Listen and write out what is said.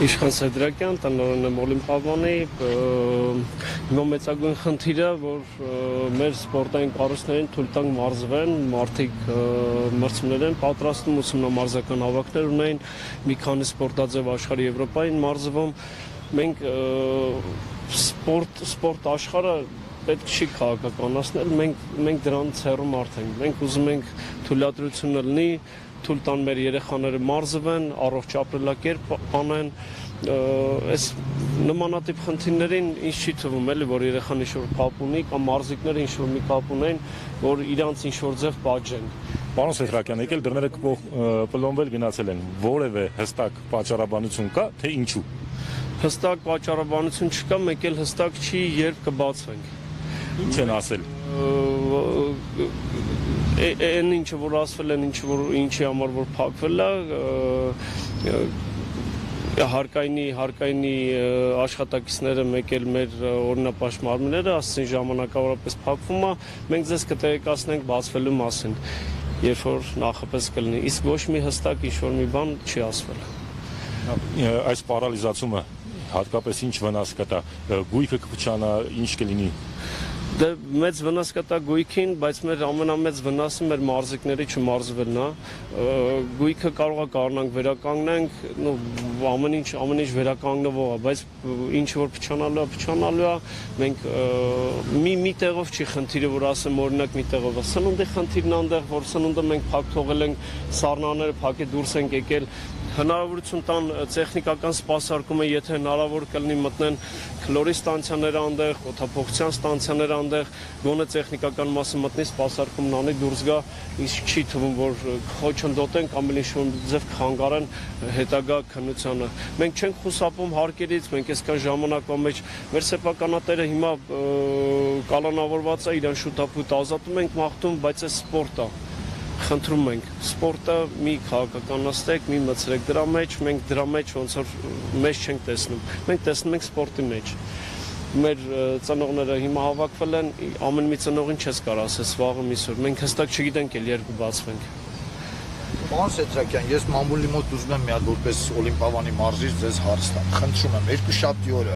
Իշխան Սեդրակյան, տնօրեն եմ Օլիմպիադանի, հիմա մեծագույն խնդիրը, որ մեր սպորտային կառույցներին թույլ տանք մարզվեն, մարդիկ մրցումներ են պատրաստում, ուսումնամարզական հավաքներ ունեն, մի քանի սպորտաձև աշխարհի Եվրոպային մարզվում, մենք սպորտ աշխարհը պետք չի քաղաքականացնել, մենք դրանից հեռու մարդ ենք, մենք ուզում ենք թույլատրությունը լինի, թույլ տան մեր երեխաները մարզվեն, առողջ ապրելակերպ անեն, այս նմանատիպ խնդիրներին ինչ չի թվում էլի, որ երեխան ինչ-որ կապ ունի կամ մարզիկները ինչ-որ մի կապ ունեն, որ իրանց ինչ-որ ձև պատժեն։ Պարոն Սեդրակյան, եկել դռները պլոմվել գնացել են, որևէ հստակ պատճառաբանություն կա, թե ինչու։ Հստակ պատճառաբանություն չկա, մեկ էլ հստակ չի, երբ կբացվենք։ Ինչ են ասել։ Այն ինչը որ ասվել են, ինչի համար որ փակվել է, հարկայինի աշխատակիցները, մեկ էլ մեր օրինապաշտ մարմինները ասեցին ժամանակավորապես փակվում է, մենք ձեզ կտեղեկացնենք բացվելու մասին, երբ որ նախապես կլինի, իսկ ոչ մի հստակ ինչ-որ մի բան չի ասվել։ Այս պարալիզացումը հատկապես ինչ վնաս կտա, գույքը կփչանա, ինչ կլինի։ Դե մեծ վնաս կտա գույքին, բայց մեր ամենամեծ վնասը մեր մարզիկների չմարզվելն է, գույքը կարող է կառնանք վերականգնենք, ամեն ինչ վերականգնվող է, բայց ինչ որ փչանալու է, մենք մի տեղով չի խնդիրը, որ ասեմ օրինակ մի տեղով է, սնունդի խնդիրն այնտեղ, որ սնունդը մենք փակ թողել ենք, սառնաները փակի դուրս ենք եկել, հնարավորություն տան տեխնիկական սպասարկումը, եթե հնարավոր կլինի մտնեն քլորի ստանցիաները այնտեղ, օդափոխության ստանցիաները այնտեղ, գոնե տեխնիկական մասը մտնի, սպասարկումն անի, դուրս գա, իսկ չի թվում, որ խոչընդոտեն կամ ինչ-որ ձև կխանգարեն հետագա քննությանը։ Մենք չենք խուսափում հարկերից, մենք այսքան ժամանակվա մեջ մեր սեփականատերը հիմա կալանավորված է, իրան շուտապույտ ազատում ենք մաղթում, բայց այս սպորտ է։ Խնդրում ենք, սպորտը մի քաղաքականացրեք, մի մտցրեք դրա մեջ, մենք դրա մեջ ոնց որ մեզ չենք տեսնում, մենք տեսնում ենք սպորտի մեջ։ Մեր ծնողները հիմա հավաքվել են, ամեն մի ծնողին չես կարող ասես վաղը միսօր, մենք հստակ չգիտենք էլ երբ կբացվենք։ Պարոն Սեդրակյան, ես մամուլի մոտ ուզում եմ մի հատ որպես Օլիմպիադանի մարզիչ ձեզ հարց տամ, խնդրում եմ, երկուշաբթի օրը